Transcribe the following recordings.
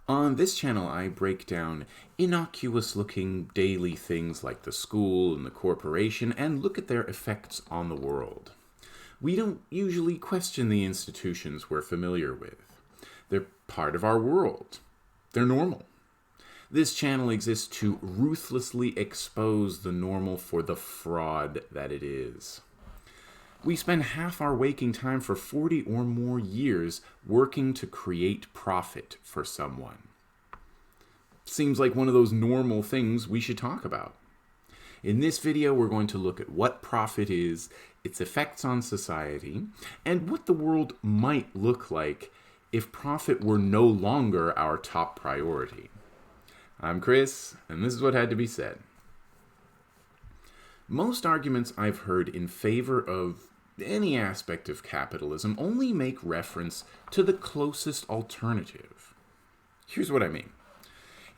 On this channel, I break down innocuous-looking daily things like the school and the corporation and look at their effects on the world. We don't usually question the institutions we're familiar with. They're part of our world. They're normal. This channel exists to ruthlessly expose the normal for the fraud that it is. We spend half our waking time for 40 or more years working to create profit for someone. Seems like one of those normal things we should talk about. In this video, we're going to look at what profit is, its effects on society, and what the world might look like if profit were no longer our top priority. I'm Chris, and this is what had to be said. Most arguments I've heard in favor of any aspect of capitalism only make reference to the closest alternative. Here's what I mean.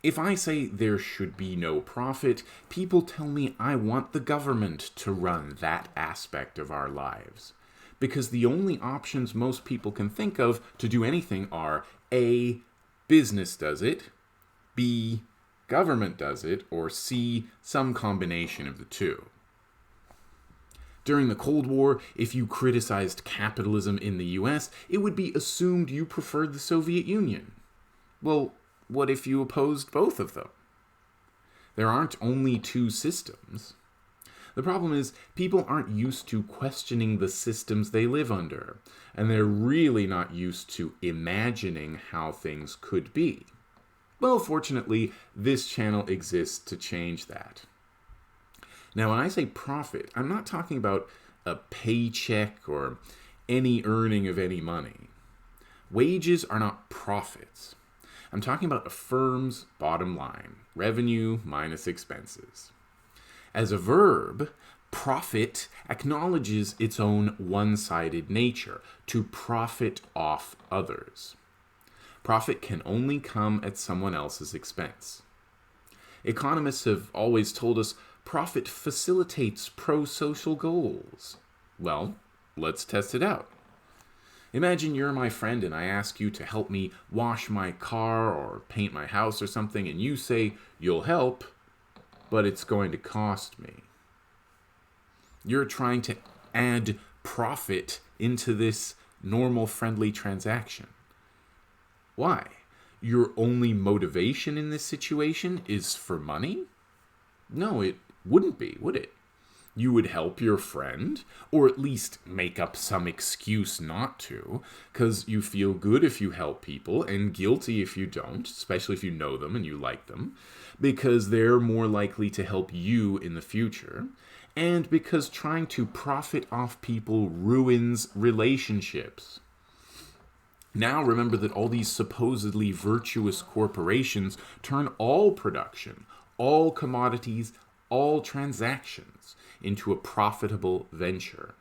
If I say there should be no profit, people tell me I want the government to run that aspect of our lives. Because the only options most people can think of to do anything are A, business does it, B, government does it, or C, some combination of the two. During the Cold War, if you criticized capitalism in the US, it would be assumed you preferred the Soviet Union. Well, what if you opposed both of them? There aren't only two systems. The problem is, people aren't used to questioning the systems they live under, and they're really not used to imagining how things could be. Well, fortunately, this channel exists to change that. Now, when I say profit, I'm not talking about a paycheck or any earning of any money. Wages are not profits. I'm talking about a firm's bottom line, revenue minus expenses. As a verb, profit acknowledges its own one-sided nature, to profit off others. Profit can only come at someone else's expense. Economists have always told us profit facilitates pro-social goals. Well, let's test it out. Imagine you're my friend and I ask you to help me wash my car or paint my house or something, and you say you'll help, but it's going to cost me. You're trying to add profit into this normal friendly transaction. Why? Your only motivation in this situation is for money? No, it wouldn't be, would it? You would help your friend, or at least make up some excuse not to, because you feel good if you help people and guilty if you don't, especially if you know them and you like them, because they're more likely to help you in the future, and because trying to profit off people ruins relationships. Now remember that all these supposedly virtuous corporations turn all production, all commodities, all transactions into a profitable venture.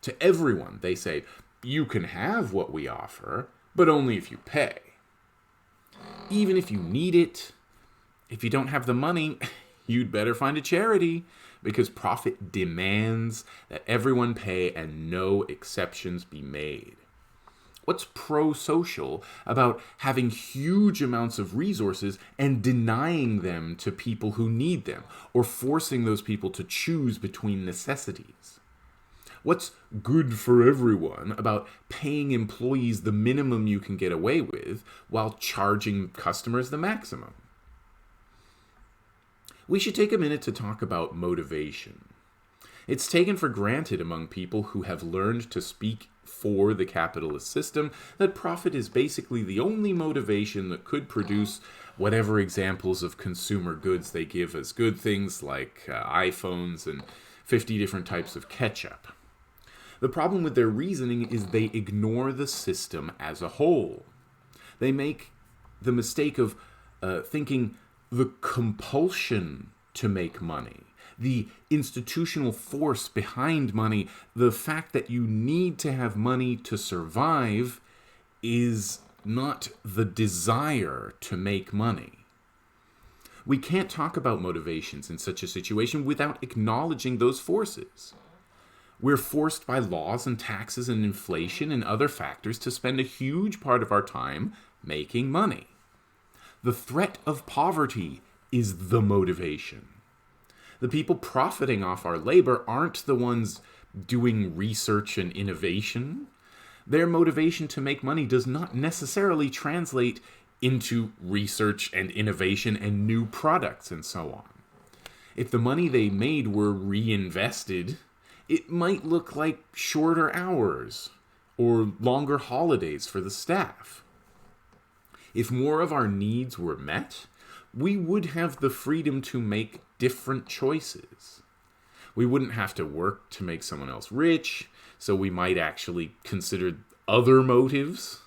To everyone, they say, you can have what we offer, but only if you pay. Even if you need it, if you don't have the money, you'd better find a charity, because profit demands that everyone pay and no exceptions be made. What's pro-social about having huge amounts of resources and denying them to people who need them, or forcing those people to choose between necessities? What's good for everyone about paying employees the minimum you can get away with while charging customers the maximum? We should take a minute to talk about motivation. It's taken for granted among people who have learned to speak for the capitalist system that profit is basically the only motivation that could produce whatever examples of consumer goods they give as good things like iPhones and 50 different types of ketchup. The problem with their reasoning is they ignore the system as a whole. They make the mistake of thinking the compulsion to make money, the institutional force behind money, the fact that you need to have money to survive is not the desire to make money. We can't talk about motivations in such a situation without acknowledging those forces. We're forced by laws and taxes and inflation and other factors to spend a huge part of our time making money. The threat of poverty is the motivation. The people profiting off our labor aren't the ones doing research and innovation. Their motivation to make money does not necessarily translate into research and innovation and new products and so on. If the money they made were reinvested, it might look like shorter hours or longer holidays for the staff. If more of our needs were met, we would have the freedom to make different choices. We wouldn't have to work to make someone else rich, so we might actually consider other motives,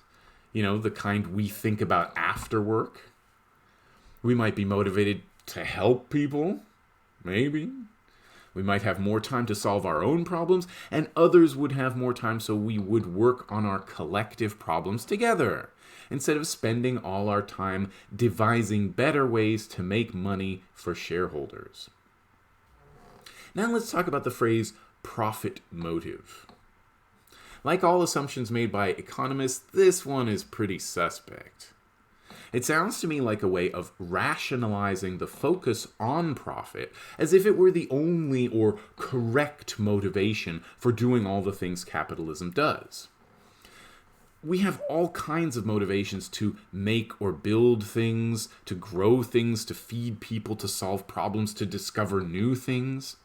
the kind we think about after work. We might be motivated to help people, maybe. We might have more time to solve our own problems, and others would have more time, so we would work on our collective problems together, instead of spending all our time devising better ways to make money for shareholders. Now let's talk about the phrase profit motive. Like all assumptions made by economists, this one is pretty suspect. It sounds to me like a way of rationalizing the focus on profit as if it were the only or correct motivation for doing all the things capitalism does. We have all kinds of motivations to make or build things, to grow things, to feed people, to solve problems, to discover new things.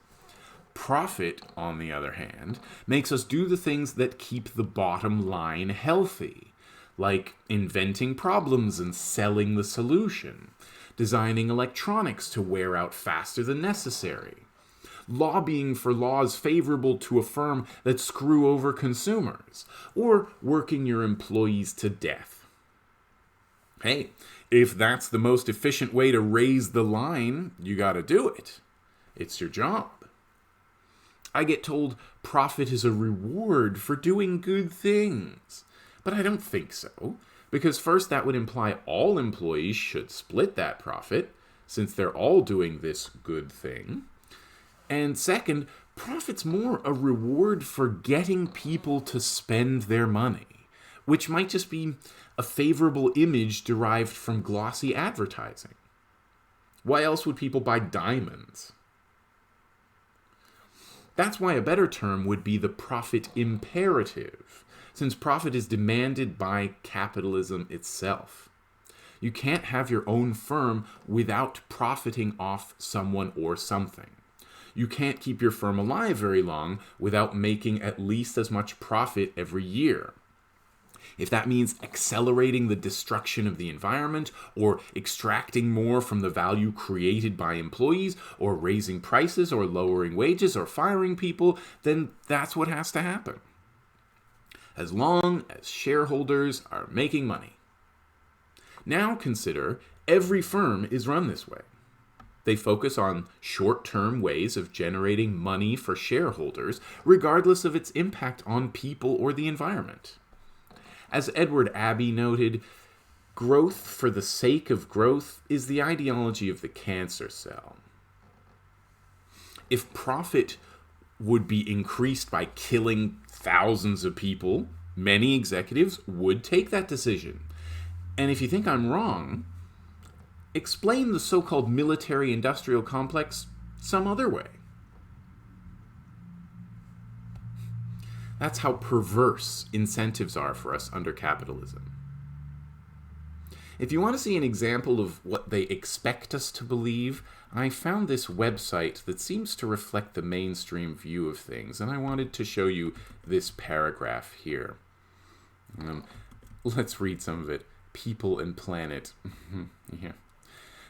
Profit, on the other hand, makes us do the things that keep the bottom line healthy, like inventing problems and selling the solution, designing electronics to wear out faster than necessary, lobbying for laws favorable to a firm that screw over consumers, or working your employees to death. Hey, if that's the most efficient way to raise the line, you gotta do it. It's your job. I get told profit is a reward for doing good things. But I don't think so, because first that would imply all employees should split that profit, since they're all doing this good thing. And second, profit's more a reward for getting people to spend their money, which might just be a favorable image derived from glossy advertising. Why else would people buy diamonds? That's why a better term would be the profit imperative, since profit is demanded by capitalism itself. You can't have your own firm without profiting off someone or something. You can't keep your firm alive very long without making at least as much profit every year. If that means accelerating the destruction of the environment, or extracting more from the value created by employees, or raising prices, or lowering wages, or firing people, then that's what has to happen. As long as shareholders are making money. Now consider every firm is run this way. They focus on short-term ways of generating money for shareholders, regardless of its impact on people or the environment. As Edward Abbey noted, growth for the sake of growth is the ideology of the cancer cell. If profit would be increased by killing thousands of people, many executives would take that decision. And if you think I'm wrong, explain the so-called military-industrial complex some other way. That's how perverse incentives are for us under capitalism. If you want to see an example of what they expect us to believe, I found this website that seems to reflect the mainstream view of things, and I wanted to show you this paragraph here. Let's read some of it. People and Planet. Yeah.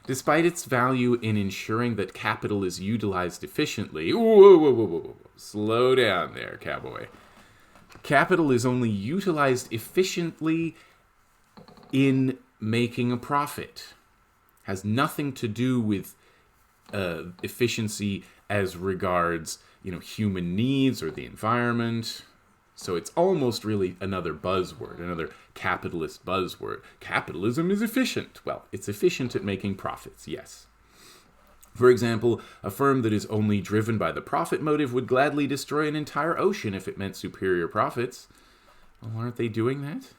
Despite its value in ensuring that capital is utilized efficiently... Whoa. Slow down there, cowboy. Capital is only utilized efficiently in making a profit. Has nothing to do with efficiency as regards, human needs or the environment. So it's almost really another buzzword, another capitalist buzzword. Capitalism is efficient. Well, it's efficient at making profits, yes. For example, a firm that is only driven by the profit motive would gladly destroy an entire ocean if it meant superior profits. Well, aren't they doing that?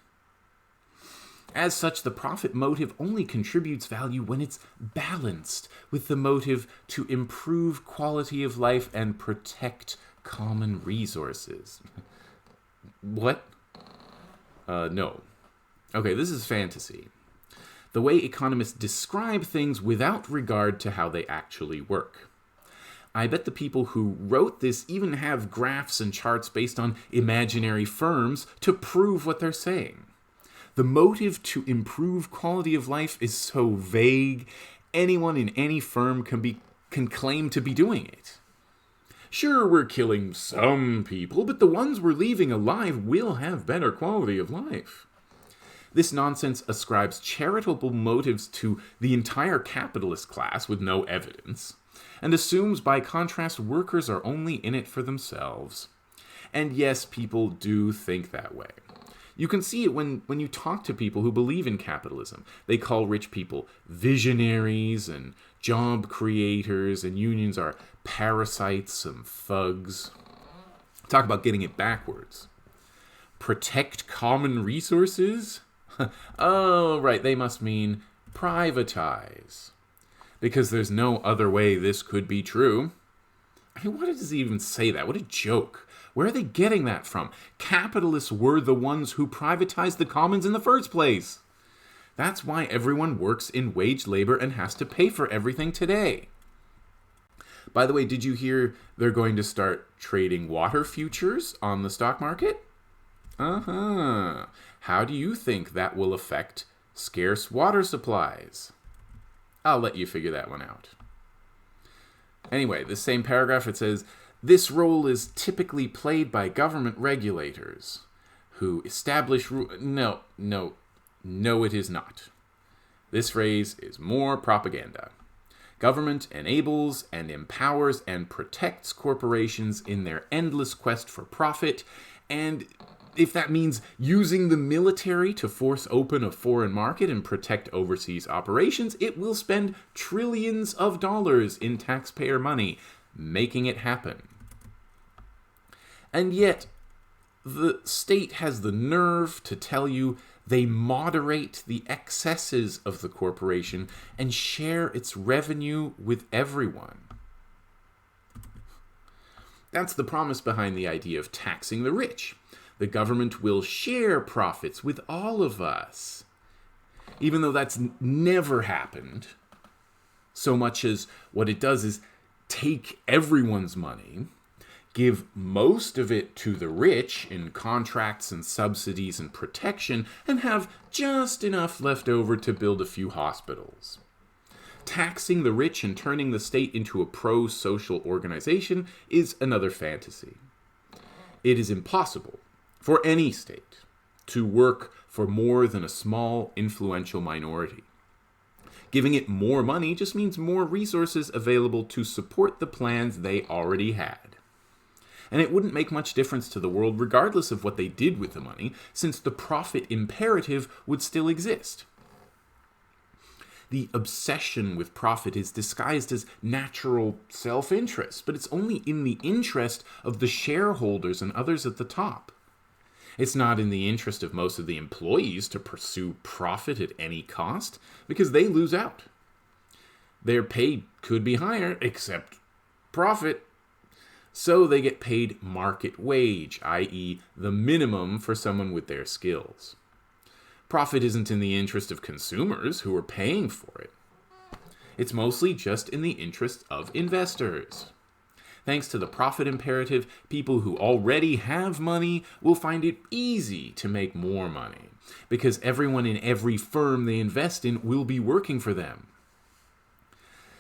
As such, the profit motive only contributes value when it's balanced with the motive to improve quality of life and protect common resources. What? No. Okay, this is fantasy. The way economists describe things without regard to how they actually work. I bet the people who wrote this even have graphs and charts based on imaginary firms to prove what they're saying. The motive to improve quality of life is so vague, anyone in any firm can claim to be doing it. Sure, we're killing some people, but the ones we're leaving alive will have better quality of life. This nonsense ascribes charitable motives to the entire capitalist class with no evidence, and assumes by contrast workers are only in it for themselves. And yes, people do think that way. You can see it when you talk to people who believe in capitalism. They call rich people visionaries and job creators, and unions are parasites and thugs. Talk about getting it backwards. Protect common resources? Oh, right, they must mean privatize. Because there's no other way this could be true. I mean, why does he even say that? What a joke. Where are they getting that from? Capitalists were the ones who privatized the commons in the first place. That's why everyone works in wage labor and has to pay for everything today. By the way, did you hear they're going to start trading water futures on the stock market? Uh-huh. How do you think that will affect scarce water supplies? I'll let you figure that one out. Anyway, this same paragraph, it says, this role is typically played by government regulators who establish No, it is not. This phrase is more propaganda. Government enables and empowers and protects corporations in their endless quest for profit, and if that means using the military to force open a foreign market and protect overseas operations, it will spend trillions of dollars in taxpayer money making it happen. And yet, the state has the nerve to tell you they moderate the excesses of the corporation and share its revenue with everyone. That's the promise behind the idea of taxing the rich. The government will share profits with all of us. Even though that's never happened, so much as what it does is take everyone's money, give most of it to the rich in contracts and subsidies and protection, and have just enough left over to build a few hospitals. Taxing the rich and turning the state into a pro-social organization is another fantasy. It is impossible for any state to work for more than a small, influential minority. Giving it more money just means more resources available to support the plans they already had. And it wouldn't make much difference to the world regardless of what they did with the money, since the profit imperative would still exist. The obsession with profit is disguised as natural self-interest, but it's only in the interest of the shareholders and others at the top. It's not in the interest of most of the employees to pursue profit at any cost, because they lose out. Their pay could be higher, except profit. So they get paid market wage, i.e. the minimum for someone with their skills. Profit isn't in the interest of consumers who are paying for it. It's mostly just in the interest of investors. Thanks to the profit imperative, people who already have money will find it easy to make more money, because everyone in every firm they invest in will be working for them.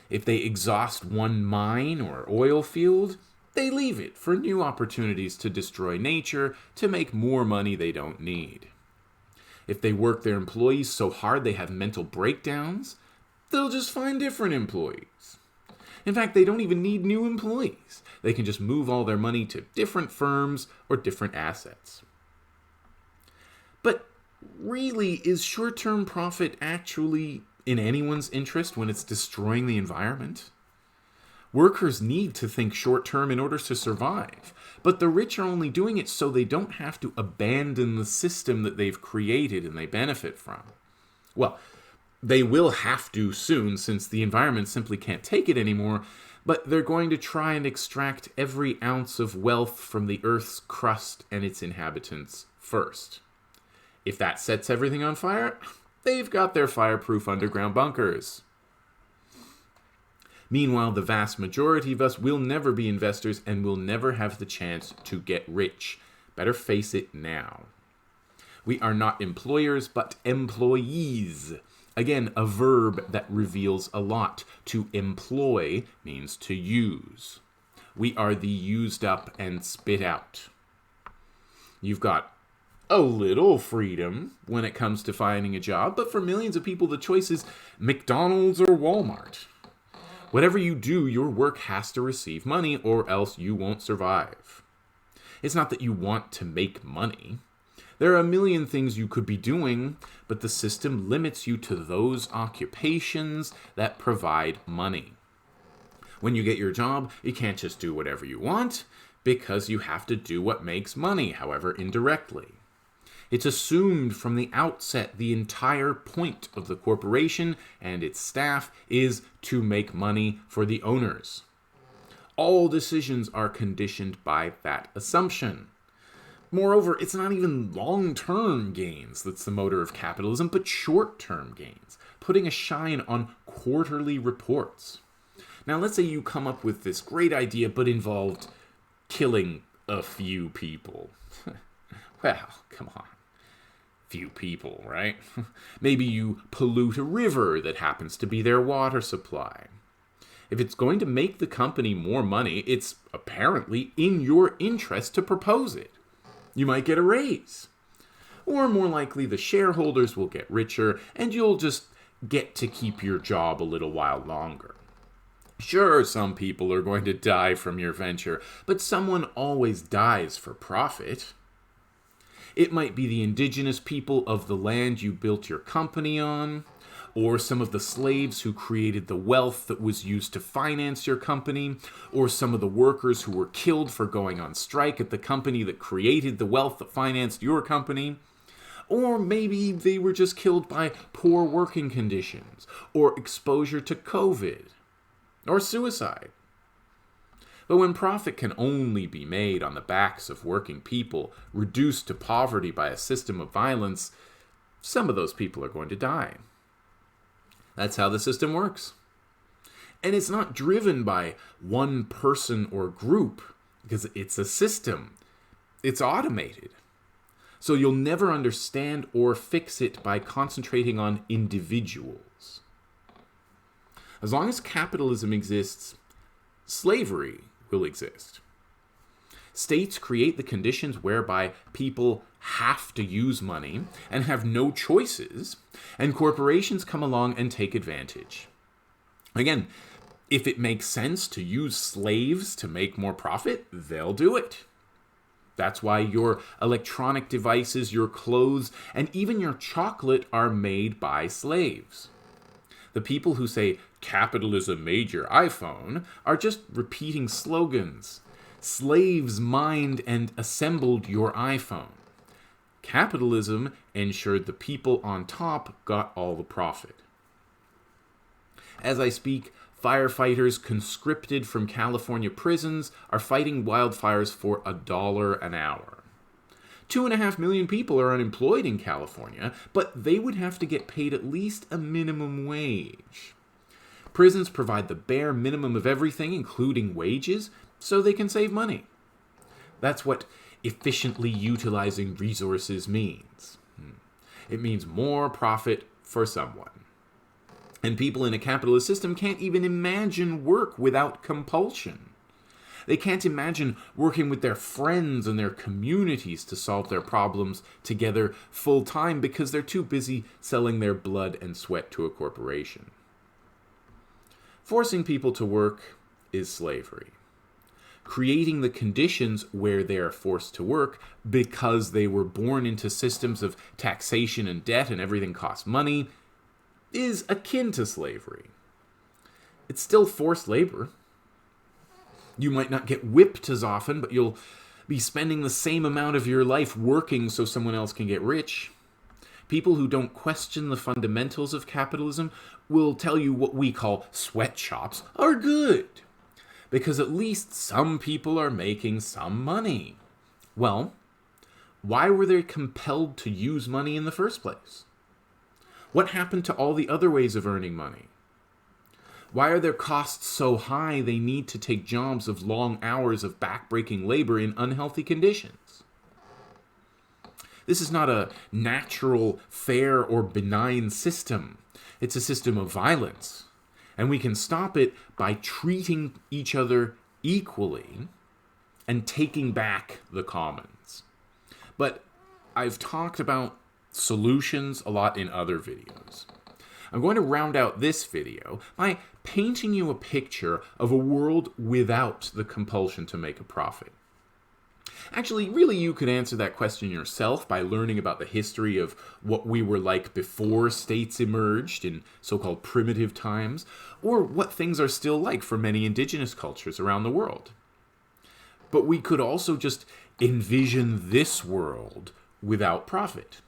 If they exhaust one mine or oil field, they leave it for new opportunities to destroy nature to make more money they don't need. If they work their employees so hard they have mental breakdowns, they'll just find different employees. In fact, they don't even need new employees. They can just move all their money to different firms or different assets. But really, is short-term profit actually in anyone's interest when it's destroying the environment? Workers need to think short-term in order to survive, but the rich are only doing it so they don't have to abandon the system that they've created and they benefit from. Well, they will have to soon, since the environment simply can't take it anymore, but they're going to try and extract every ounce of wealth from the Earth's crust and its inhabitants first. If that sets everything on fire, they've got their fireproof underground bunkers. Meanwhile, the vast majority of us will never be investors and will never have the chance to get rich. Better face it now. We are not employers, but employees. Again, a verb that reveals a lot. To employ means to use. We are the used up and spit out. You've got a little freedom when it comes to finding a job, but for millions of people, the choice is McDonald's or Walmart. Whatever you do, your work has to receive money or else you won't survive. It's not that you want to make money. There are a million things you could be doing, but the system limits you to those occupations that provide money. When you get your job, you can't just do whatever you want, because you have to do what makes money, however indirectly. It's assumed from the outset the entire point of the corporation and its staff is to make money for the owners. All decisions are conditioned by that assumption. Moreover, it's not even long-term gains that's the motor of capitalism, but short-term gains, putting a shine on quarterly reports. Now, let's say you come up with this great idea, but involved killing a few people. Well, come on. Few people, right? Maybe you pollute a river that happens to be their water supply. If it's going to make the company more money, it's apparently in your interest to propose it. You might get a raise. Or more likely, the shareholders will get richer and you'll just get to keep your job a little while longer. Sure, some people are going to die from your venture, but someone always dies for profit. It might be the indigenous people of the land you built your company on, or some of the slaves who created the wealth that was used to finance your company, or some of the workers who were killed for going on strike at the company that created the wealth that financed your company. Or maybe they were just killed by poor working conditions, or exposure to COVID, or suicide. But when profit can only be made on the backs of working people, reduced to poverty by a system of violence, some of those people are going to die. That's how the system works. And it's not driven by one person or group, because it's a system. It's automated. So you'll never understand or fix it by concentrating on individuals. As long as capitalism exists, slavery will exist. States create the conditions whereby people have to use money and have no choices, and corporations come along and take advantage. Again, if it makes sense to use slaves to make more profit, they'll do it. That's why your electronic devices, your clothes, and even your chocolate are made by slaves. The people who say capitalism made your iPhone are just repeating slogans. Slaves mined and assembled your iPhone. Capitalism ensured the people on top got all the profit. As I speak, firefighters conscripted from California prisons are fighting wildfires for $1 an hour. 2.5 million people are unemployed in California, but they would have to get paid at least a minimum wage. Prisons provide the bare minimum of everything, including wages, so they can save money. That's what efficiently utilizing resources means. It means more profit for someone. And people in a capitalist system can't even imagine work without compulsion. They can't imagine working with their friends and their communities to solve their problems together full time because they're too busy selling their blood and sweat to a corporation. Forcing people to work is slavery. Creating the conditions where they are forced to work because they were born into systems of taxation and debt and everything costs money is akin to slavery. It's still forced labor. You might not get whipped as often, but you'll be spending the same amount of your life working so someone else can get rich. People who don't question the fundamentals of capitalism will tell you what we call sweatshops are good, because at least some people are making some money. Well, why were they compelled to use money in the first place? What happened to all the other ways of earning money? Why are their costs so high they need to take jobs of long hours of backbreaking labor in unhealthy conditions? This is not a natural, fair, or benign system. It's a system of violence. And we can stop it by treating each other equally and taking back the commons. But I've talked about solutions a lot in other videos. I'm going to round out this video by painting you a picture of a world without the compulsion to make a profit. Actually, really, you could answer that question yourself by learning about the history of what we were like before states emerged in so-called primitive times, or what things are still like for many indigenous cultures around the world. But we could also just envision this world without profit.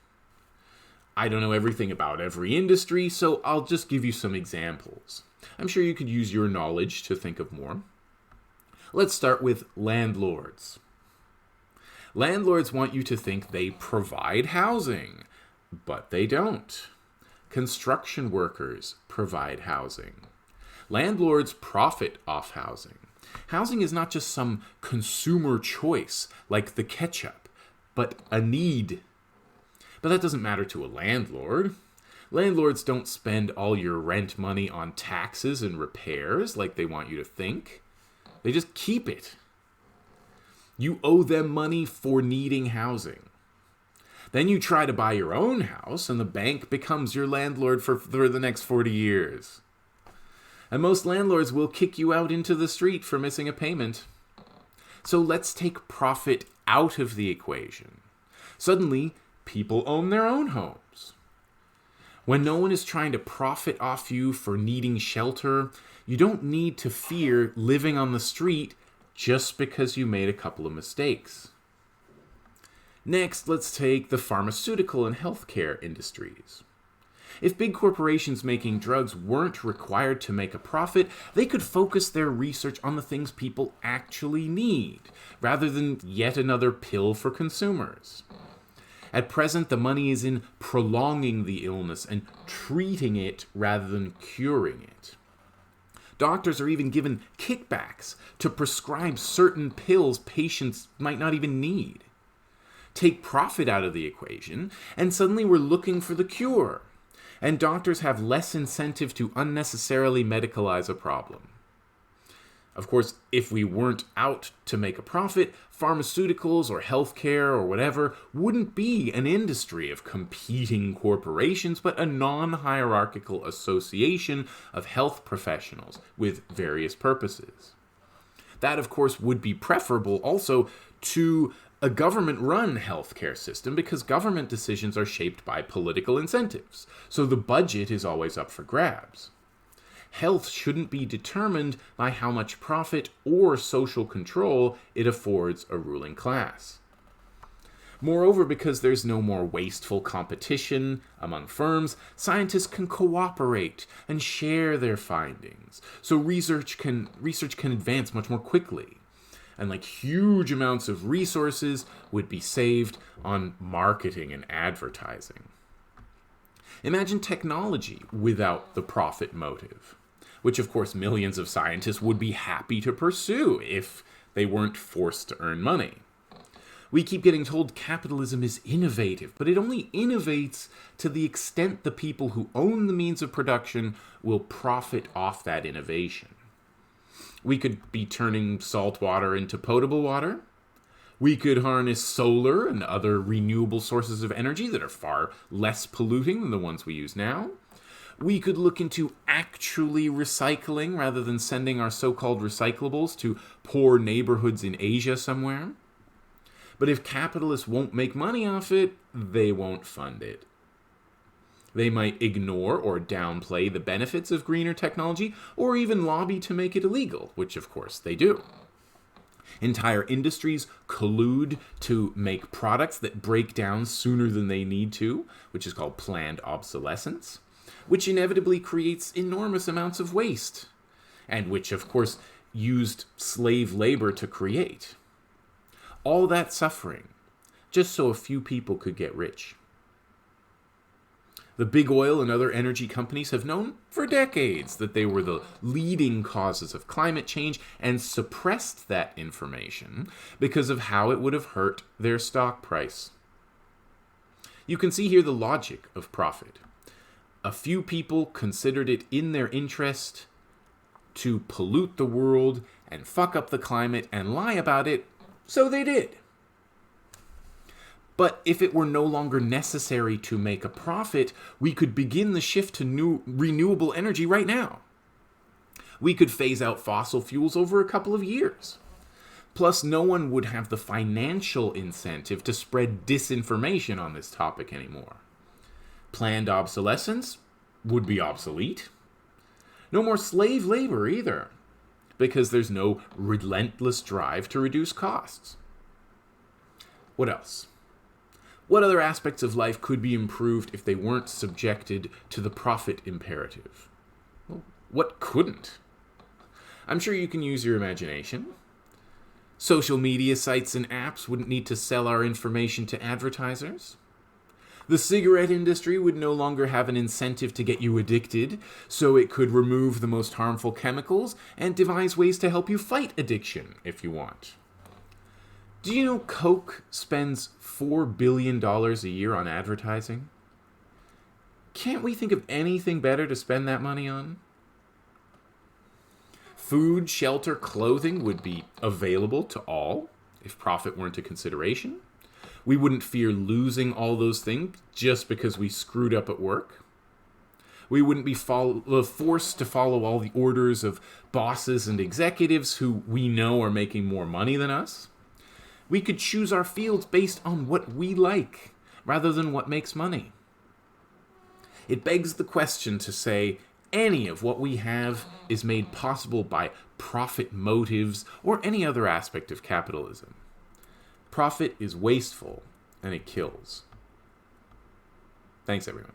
I don't know everything about every industry, so I'll just give you some examples. I'm sure you could use your knowledge to think of more. Let's start with landlords. Landlords want you to think they provide housing, but they don't. Construction workers provide housing. Landlords profit off housing. Housing is not just some consumer choice like the ketchup, but a need. But that doesn't matter to a landlord. Landlords don't spend all your rent money on taxes and repairs like they want you to think. They just keep it. You owe them money for needing housing. Then you try to buy your own house, and the bank becomes your landlord for the next 40 years. And most landlords will kick you out into the street for missing a payment. So let's take profit out of the equation. Suddenly, people own their own homes. When no one is trying to profit off you for needing shelter, you don't need to fear living on the street just because you made a couple of mistakes. Next, let's take the pharmaceutical and healthcare industries. If big corporations making drugs weren't required to make a profit, they could focus their research on the things people actually need, rather than yet another pill for consumers. At present, the money is in prolonging the illness and treating it rather than curing it. Doctors are even given kickbacks to prescribe certain pills patients might not even need. Take profit out of the equation, and suddenly we're looking for the cure. And doctors have less incentive to unnecessarily medicalize a problem. Of course, if we weren't out to make a profit, pharmaceuticals or healthcare or whatever wouldn't be an industry of competing corporations, but a non-hierarchical association of health professionals with various purposes. That, of course, would be preferable also to a government-run healthcare system, because government decisions are shaped by political incentives, so the budget is always up for grabs. Health shouldn't be determined by how much profit or social control it affords a ruling class. Moreover, because there's no more wasteful competition among firms, scientists can cooperate and share their findings, so research can advance much more quickly. And huge amounts of resources would be saved on marketing and advertising. Imagine technology without the profit motive, which of course millions of scientists would be happy to pursue if they weren't forced to earn money. We keep getting told capitalism is innovative, but it only innovates to the extent the people who own the means of production will profit off that innovation. We could be turning salt water into potable water. We could harness solar and other renewable sources of energy that are far less polluting than the ones we use now. We could look into actually recycling rather than sending our so-called recyclables to poor neighborhoods in Asia somewhere. But if capitalists won't make money off it, they won't fund it. They might ignore or downplay the benefits of greener technology, or even lobby to make it illegal, which of course they do. Entire industries collude to make products that break down sooner than they need to, which is called planned obsolescence, which inevitably creates enormous amounts of waste, and which, of course, used slave labor to create. All that suffering, just so a few people could get rich. The big oil and other energy companies have known for decades that they were the leading causes of climate change and suppressed that information because of how it would have hurt their stock price. You can see here the logic of profit. A few people considered it in their interest to pollute the world and fuck up the climate and lie about it, so they did. But if it were no longer necessary to make a profit, we could begin the shift to new renewable energy right now. We could phase out fossil fuels over a couple of years. Plus, no one would have the financial incentive to spread disinformation on this topic anymore. Planned obsolescence would be obsolete. No more slave labor either, because there's no relentless drive to reduce costs. What else? What other aspects of life could be improved if they weren't subjected to the profit imperative? Well, what couldn't? I'm sure you can use your imagination. Social media sites and apps wouldn't need to sell our information to advertisers. The cigarette industry would no longer have an incentive to get you addicted, so it could remove the most harmful chemicals and devise ways to help you fight addiction if you want. Do you know Coke spends $4 billion a year on advertising? Can't we think of anything better to spend that money on? Food, shelter, clothing would be available to all if profit weren't a consideration. We wouldn't fear losing all those things just because we screwed up at work. We wouldn't be forced to follow all the orders of bosses and executives who we know are making more money than us. We could choose our fields based on what we like, rather than what makes money. It begs the question to say any of what we have is made possible by profit motives or any other aspect of capitalism. Profit is wasteful, and it kills. Thanks, everyone.